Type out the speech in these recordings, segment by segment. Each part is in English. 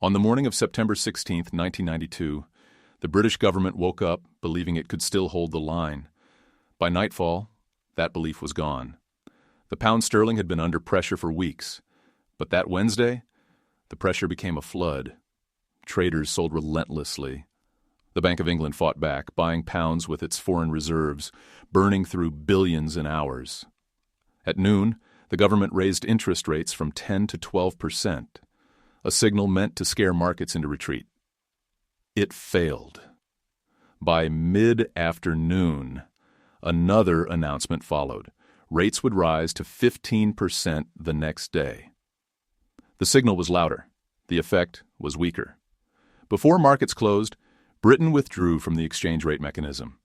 On the morning of September 16, 1992, the British government woke up believing it could still hold the line. By nightfall, that belief was gone. The pound sterling had been under pressure for weeks, but that Wednesday, the pressure became a flood. Traders sold relentlessly. The Bank of England fought back, buying pounds with its foreign reserves, burning through billions in hours. At noon, the government raised interest rates from 10 to 12%, a signal meant to scare markets into retreat. It failed. By mid-afternoon, another announcement followed. Rates would rise to 15% the next day. The signal was louder. The effect was weaker. Before markets closed, Britain withdrew from the exchange rate mechanism.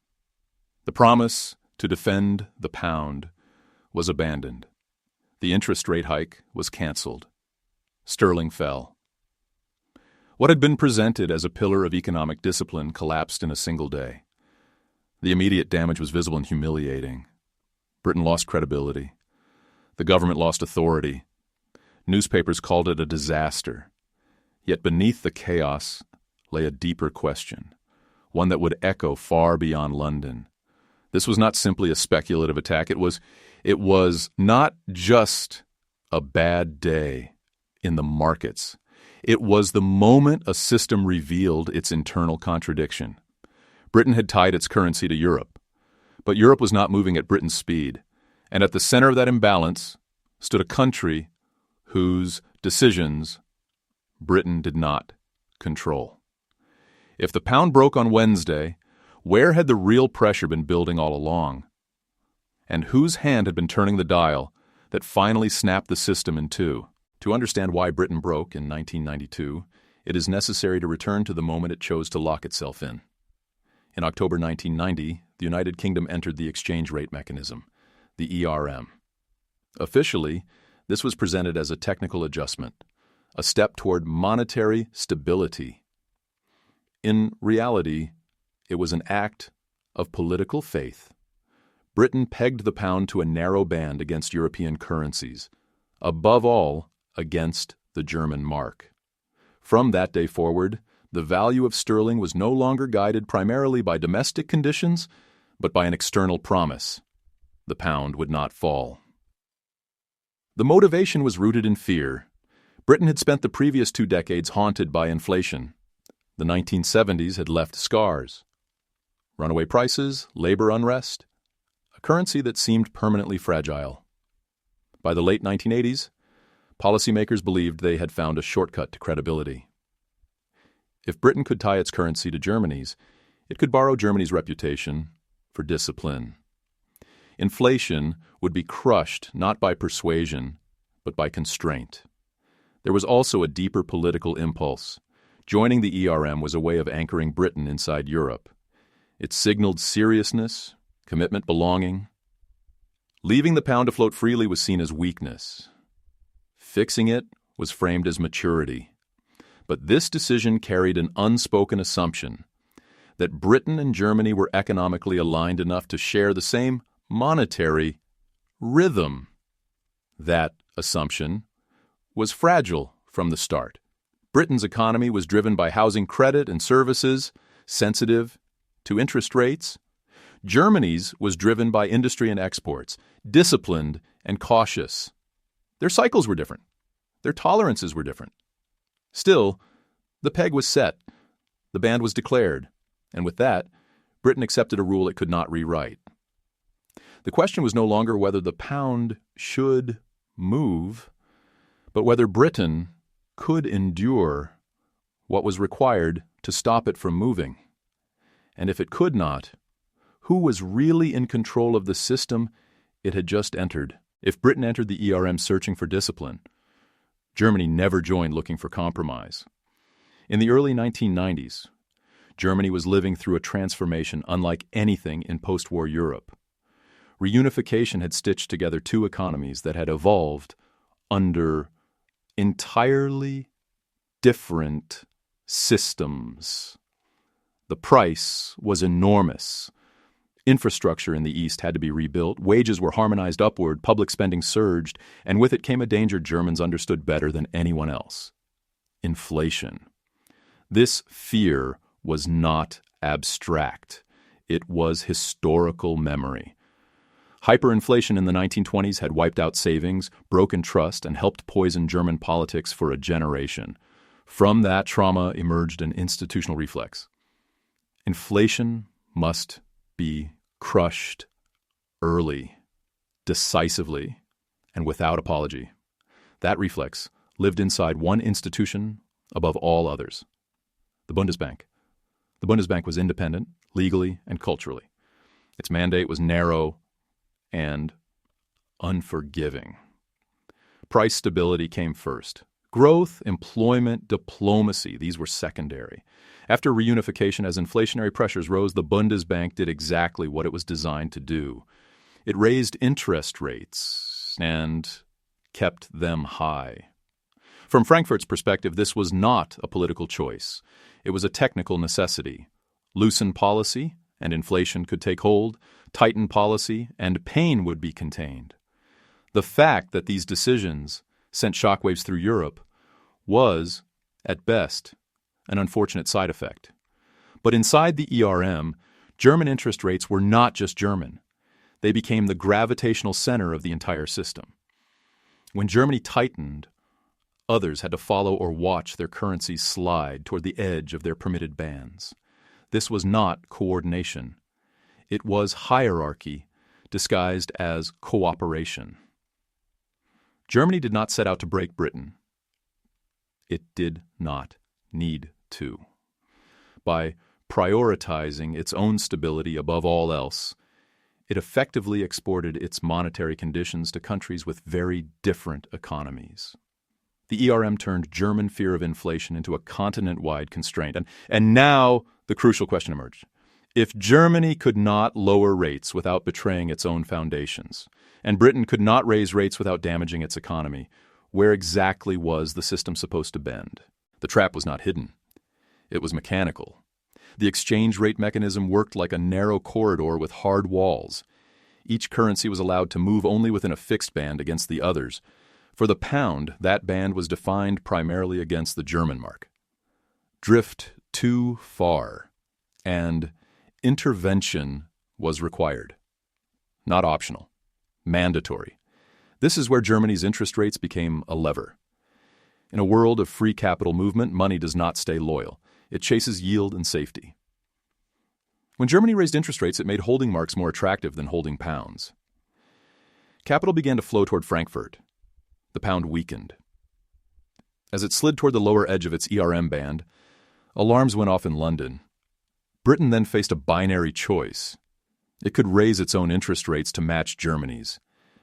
The promise to defend the pound was abandoned. The interest rate hike was cancelled. Sterling fell. What had been presented as a pillar of economic discipline collapsed in a single day. The immediate damage was visible and humiliating. Britain lost credibility. The government lost authority. Newspapers called it a disaster. Yet beneath the chaos lay a deeper question, one that would echo far beyond London. This was not simply a speculative attack. It was not just a bad day in the markets. It was the moment a system revealed its internal contradiction. Britain had tied its currency to Europe, but Europe was not moving at Britain's speed, and at the center of that imbalance stood a country whose decisions Britain did not control. If the pound broke on Wednesday, where had the real pressure been building all along? And whose hand had been turning the dial that finally snapped the system in two? To understand why Britain broke in 1992, it is necessary to return to the moment it chose to lock itself in. In October 1990, the United Kingdom entered the exchange rate mechanism, the ERM. Officially, this was presented as a technical adjustment, a step toward monetary stability. In reality, it was an act of political faith. Britain pegged the pound to a narrow band against European currencies, above all, against the German mark. From that day forward, the value of sterling was no longer guided primarily by domestic conditions, but by an external promise. The pound would not fall. The motivation was rooted in fear. Britain had spent the previous 2 decades haunted by inflation. The 1970s had left scars. Runaway prices, labor unrest, a currency that seemed permanently fragile. By the late 1980s, policymakers believed they had found a shortcut to credibility. If Britain could tie its currency to Germany's, it could borrow Germany's reputation for discipline. Inflation would be crushed not by persuasion, but by constraint. There was also a deeper political impulse. Joining the ERM was a way of anchoring Britain inside Europe. It signaled seriousness, commitment, belonging. Leaving the pound to float freely was seen as weakness. Fixing it was framed as maturity. But this decision carried an unspoken assumption that Britain and Germany were economically aligned enough to share the same monetary rhythm. That assumption was fragile from the start. Britain's economy was driven by housing credit and services, sensitive to interest rates. Germany's was driven by industry and exports, disciplined and cautious. Their cycles were different. Their tolerances were different. Still, the peg was set. The band was declared. And with that, Britain accepted a rule it could not rewrite. The question was no longer whether the pound should move, but whether Britain could endure what was required to stop it from moving. And if it could not, who was really in control of the system it had just entered? If Britain entered the ERM searching for discipline, Germany never joined looking for compromise. In the early 1990s, Germany was living through a transformation unlike anything in post-war Europe. Reunification had stitched together 2 economies that had evolved under entirely different systems. The price was enormous. Infrastructure in the East had to be rebuilt, wages were harmonized upward, public spending surged, and with it came a danger Germans understood better than anyone else: inflation. This fear was not abstract. It was historical memory. Hyperinflation in the 1920s had wiped out savings, broken trust, and helped poison German politics for a generation. From that trauma emerged an institutional reflex. Inflation must be crushed early, decisively, and without apology. That reflex lived inside one institution above all others, the Bundesbank. The Bundesbank was independent, legally and culturally. Its mandate was narrow and unforgiving. Price stability came first. Growth, employment, diplomacy, these were secondary. After reunification, as inflationary pressures rose, the Bundesbank did exactly what it was designed to do. It raised interest rates and kept them high. From Frankfurt's perspective, this was not a political choice. It was a technical necessity. Loosen policy, and inflation could take hold. Tighten policy, and pain would be contained. The fact that these decisions sent shockwaves through Europe was, at best, an unfortunate side effect. But inside the ERM, German interest rates were not just German. They became the gravitational center of the entire system. When Germany tightened, others had to follow or watch their currencies slide toward the edge of their permitted bands. This was not coordination. It was hierarchy disguised as cooperation. Germany did not set out to break Britain. It did not need to. By prioritizing its own stability above all else, it effectively exported its monetary conditions to countries with very different economies. The ERM turned German fear of inflation into a continent-wide constraint. And now the crucial question emerged. If Germany could not lower rates without betraying its own foundations, and Britain could not raise rates without damaging its economy, where exactly was the system supposed to bend? The trap was not hidden. It was mechanical. The exchange rate mechanism worked like a narrow corridor with hard walls. Each currency was allowed to move only within a fixed band against the others. For the pound, that band was defined primarily against the German mark. Drift too far, and intervention was required. Not optional. Mandatory. This is where Germany's interest rates became a lever. In a world of free capital movement, money does not stay loyal. It chases yield and safety. When Germany raised interest rates, it made holding marks more attractive than holding pounds. Capital began to flow toward Frankfurt. The pound weakened. As it slid toward the lower edge of its ERM band, alarms went off in London. Britain then faced a binary choice. It could raise its own interest rates to match Germany's,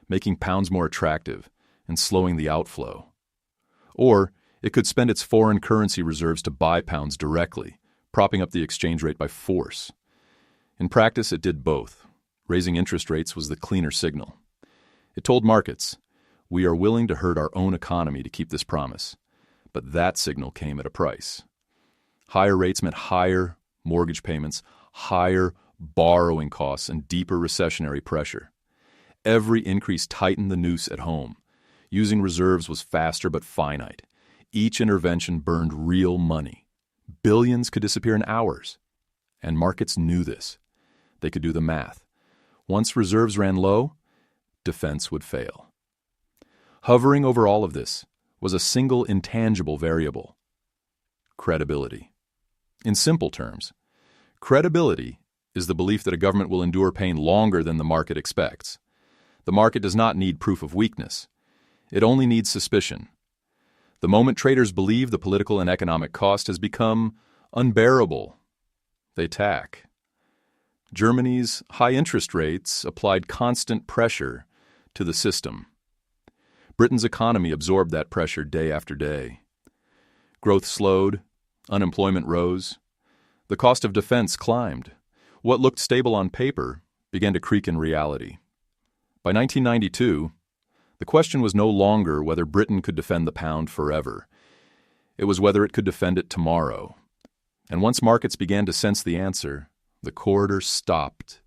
making pounds more attractive and slowing the outflow. Or it could spend its foreign currency reserves to buy pounds directly, propping up the exchange rate by force. In practice, it did both. Raising interest rates was the cleaner signal. It told markets, we are willing to hurt our own economy to keep this promise. But that signal came at a price. Higher rates meant higher mortgage payments, higher borrowing costs, and deeper recessionary pressure. Every increase tightened the noose at home. Using reserves was faster but finite. Each intervention burned real money. Billions could disappear in hours. And markets knew this. They could do the math. Once reserves ran low, defense would fail. Hovering over all of this was a single intangible variable: credibility. In simple terms, credibility is the belief that a government will endure pain longer than the market expects. The market does not need proof of weakness. It only needs suspicion. The moment traders believe the political and economic cost has become unbearable, they tack. Germany's high interest rates applied constant pressure to the system. Britain's economy absorbed that pressure day after day. Growth slowed, unemployment rose, the cost of defense climbed. What looked stable on paper began to creak in reality. By 1992, the question was no longer whether Britain could defend the pound forever. It was whether it could defend it tomorrow. And once markets began to sense the answer, the corridor stopped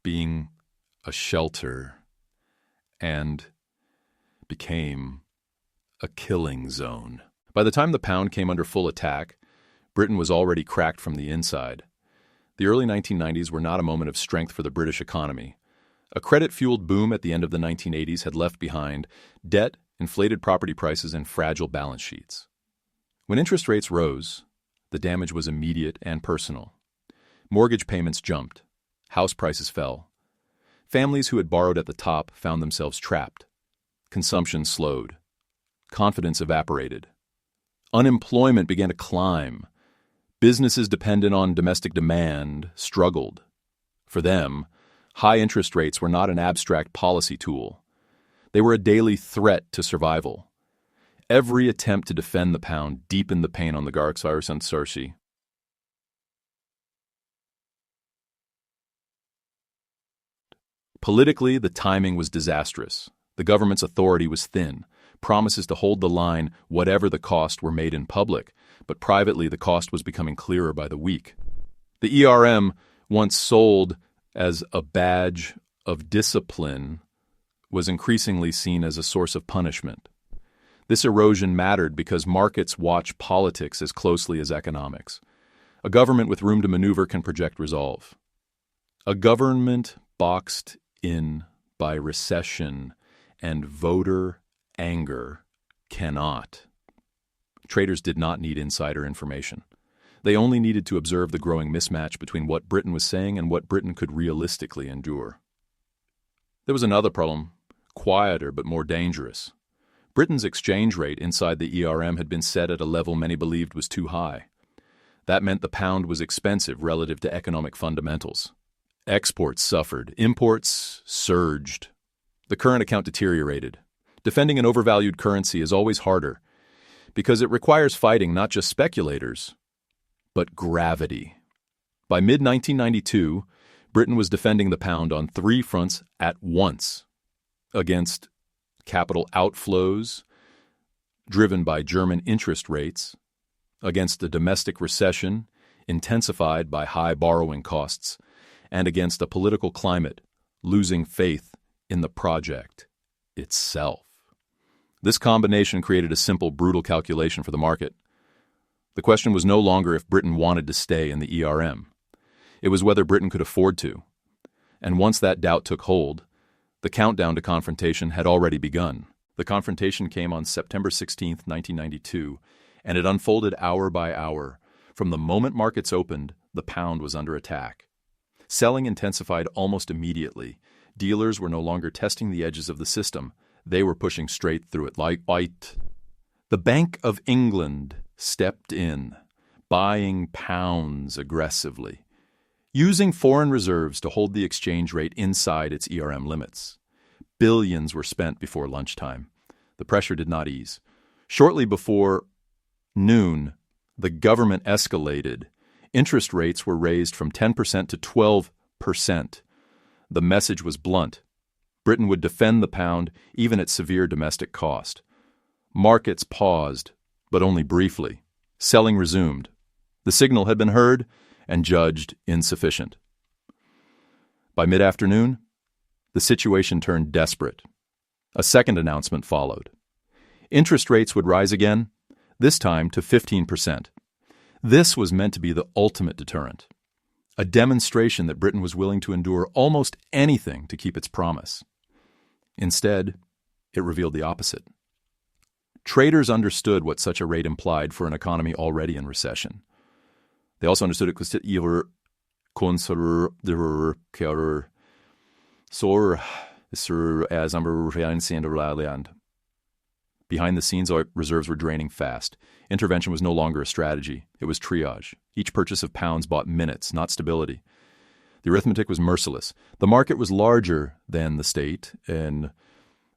being a shelter and became a killing zone. By the time the pound came under full attack, Britain was already cracked from the inside. The early 1990s were not a moment of strength for the British economy. A credit-fueled boom at the end of the 1980s had left behind debt, inflated property prices, and fragile balance sheets. When interest rates rose, the damage was immediate and personal. Mortgage payments jumped. House prices fell. Families who had borrowed at the top found themselves trapped. Consumption slowed. Confidence evaporated. Unemployment began to climb. Businesses dependent on domestic demand struggled. For them, high interest rates were not an abstract policy tool. They were a daily threat to survival. Every attempt to defend the pound deepened the pain on the Garxars and Cersei. Politically, the timing was disastrous. The government's authority was thin. Promises to hold the line, whatever the cost, were made in public, but privately the cost was becoming clearer by the week. The ERM, once sold as a badge of discipline, was increasingly seen as a source of punishment. This erosion mattered because markets watch politics as closely as economics. A government with room to maneuver can project resolve. A government boxed in by recession and voter anger cannot. Traders did not need insider information. They only needed to observe the growing mismatch between what Britain was saying and what Britain could realistically endure. There was another problem, quieter but more dangerous. Britain's exchange rate inside the ERM had been set at a level many believed was too high. That meant the pound was expensive relative to economic fundamentals. Exports suffered. Imports surged. The current account deteriorated. Defending an overvalued currency is always harder because it requires fighting not just speculators, but gravity. By mid-1992, Britain was defending the pound on three fronts at once: against capital outflows driven by German interest rates, against a domestic recession intensified by high borrowing costs, and against a political climate losing faith in the project itself. This combination created a simple, brutal calculation for the market. The question was no longer if Britain wanted to stay in the ERM. It was whether Britain could afford to. And once that doubt took hold, the countdown to confrontation had already begun. The confrontation came on September 16, 1992, and it unfolded hour by hour. From the moment markets opened, the pound was under attack. Selling intensified almost immediately. Dealers were no longer testing the edges of the system. They were pushing straight through it like white. The Bank of England stepped in, buying pounds aggressively, using foreign reserves to hold the exchange rate inside its ERM limits. Billions were spent before lunchtime. The pressure did not ease. Shortly before noon, the government escalated. Interest rates were raised from 10% to 12%. The message was blunt. Britain would defend the pound even at severe domestic cost. Markets paused, but only briefly. Selling resumed. The signal had been heard and judged insufficient. By mid-afternoon, the situation turned desperate. A second announcement followed. Interest rates would rise again, this time to 15%. This was meant to be the ultimate deterrent, a demonstration that Britain was willing to endure almost anything to keep its promise. Instead, it revealed the opposite. Traders understood what such a rate implied for an economy already in recession. They also understood it because ihre konservative Behind the scenes, reserves were draining fast. Intervention was no longer a strategy. It was triage. Each purchase of pounds bought minutes, not stability. The arithmetic was merciless. The market was larger than the state in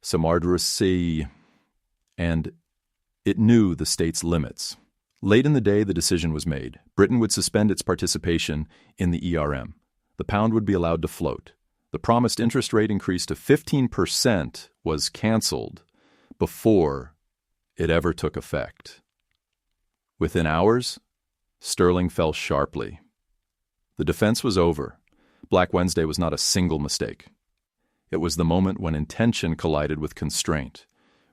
sabotage, and it knew the state's limits. Late in the day, the decision was made. Britain would suspend its participation in the ERM. The pound would be allowed to float. The promised interest rate increase to 15% was canceled before it ever took effect. Within hours, sterling fell sharply. The defense was over. Black Wednesday was not a single mistake. It was the moment when intention collided with constraint.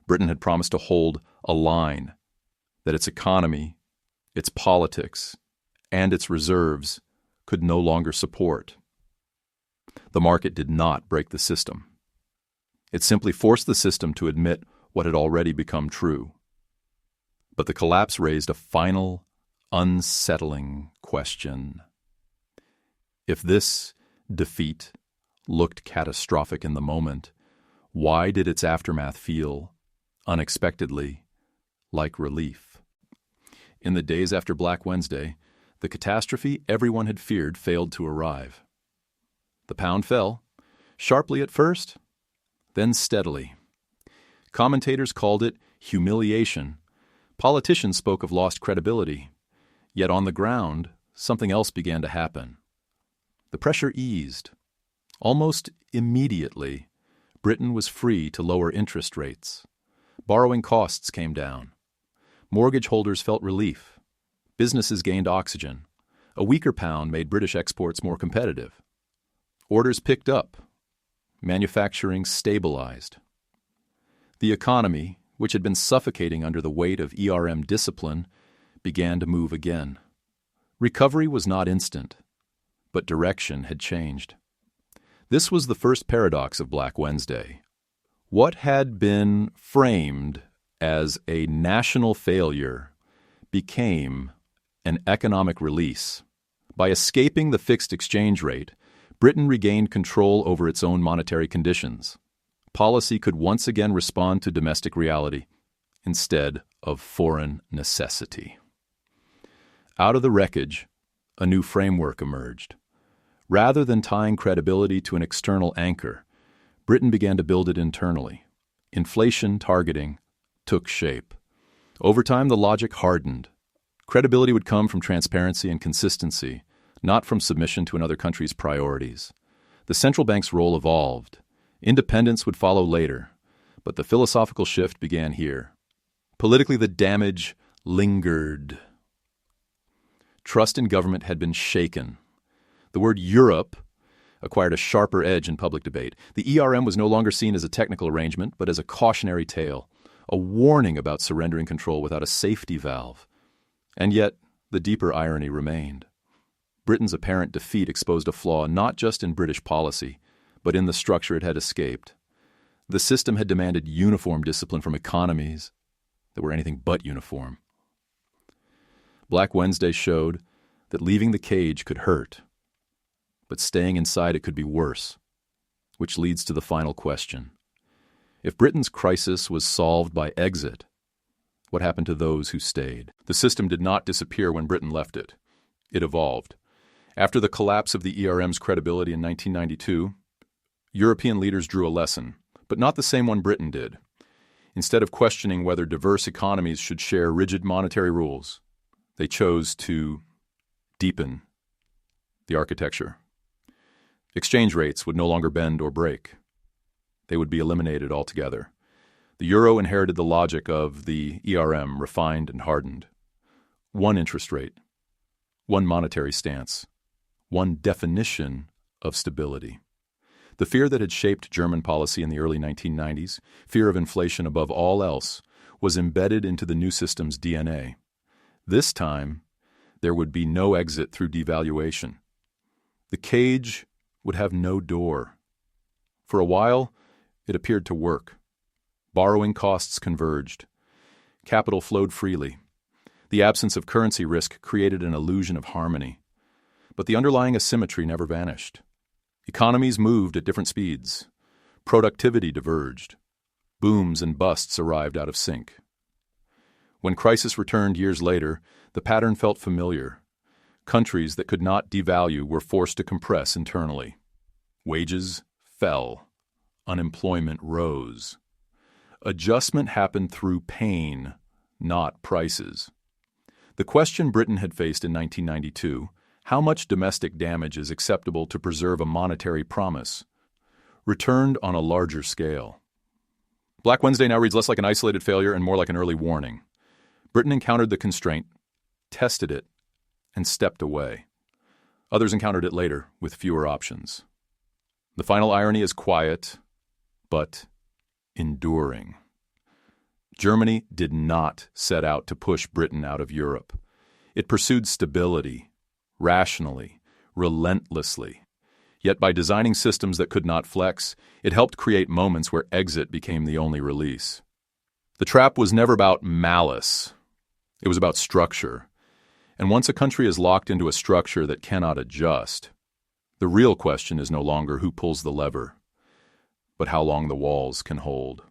Britain had promised to hold a line. that its economy, its politics, and its reserves could no longer support. The market did not break the system. It simply forced the system to admit what had already become true. But the collapse raised a final, unsettling question. If this defeat looked catastrophic in the moment, why did its aftermath feel, unexpectedly, like relief? In the days after Black Wednesday, the catastrophe everyone had feared failed to arrive. The pound fell, sharply at first, then steadily. Commentators called it humiliation. Politicians spoke of lost credibility. Yet on the ground, something else began to happen. The pressure eased. Almost immediately, Britain was free to lower interest rates. Borrowing costs came down. Mortgage holders felt relief. Businesses gained oxygen. A weaker pound made British exports more competitive. Orders picked up. Manufacturing stabilized. The economy, which had been suffocating under the weight of ERM discipline, began to move again. Recovery was not instant, but direction had changed. This was the first paradox of Black Wednesday. What had been framed as a national failure became an economic release. By escaping the fixed exchange rate, Britain regained control over its own monetary conditions. Policy could once again respond to domestic reality instead of foreign necessity. Out of the wreckage, a new framework emerged. Rather than tying credibility to an external anchor, Britain began to build it internally. Inflation targeting took shape. Over time, the logic hardened. Credibility would come from transparency and consistency, not from submission to another country's priorities. The central bank's role evolved. Independence would follow later, but the philosophical shift began here. Politically, the damage lingered. Trust in government had been shaken. The word Europe acquired a sharper edge in public debate. The ERM was no longer seen as a technical arrangement, but as a cautionary tale, a warning about surrendering control without a safety valve. And yet, the deeper irony remained. Britain's apparent defeat exposed a flaw not just in British policy, but in the structure it had escaped. The system had demanded uniform discipline from economies that were anything but uniform. Black Wednesday showed that leaving the cage could hurt, but staying inside it could be worse, which leads to the final question. If Britain's crisis was solved by exit, what happened to those who stayed? The system did not disappear when Britain left it. It evolved. After the collapse of the ERM's credibility in 1992, European leaders drew a lesson, but not the same one Britain did. Instead of questioning whether diverse economies should share rigid monetary rules, they chose to deepen the architecture. Exchange rates would no longer bend or break. They would be eliminated altogether. The euro inherited the logic of the ERM, refined and hardened. One interest rate, one monetary stance, one definition of stability. The fear that had shaped German policy in the early 1990s, fear of inflation above all else, was embedded into the new system's DNA. This time, there would be no exit through devaluation. The cage would have no door. For a while, it appeared to work. Borrowing costs converged. Capital flowed freely. The absence of currency risk created an illusion of harmony. But the underlying asymmetry never vanished. Economies moved at different speeds. Productivity diverged. Booms and busts arrived out of sync. When crisis returned years later, the pattern felt familiar. Countries that could not devalue were forced to compress internally. Wages fell. Unemployment rose. Adjustment happened through pain, not prices. The question Britain had faced in 1992, how much domestic damage is acceptable to preserve a monetary promise, returned on a larger scale. Black Wednesday now reads less like an isolated failure and more like an early warning. Britain encountered the constraint, tested it, and stepped away. Others encountered it later with fewer options. The final irony is quiet, but enduring. Germany did not set out to push Britain out of Europe. It pursued stability, rationally, relentlessly. Yet by designing systems that could not flex, it helped create moments where exit became the only release. The trap was never about malice. It was about structure. And once a country is locked into a structure that cannot adjust, the real question is no longer who pulls the lever, but how long the walls can hold.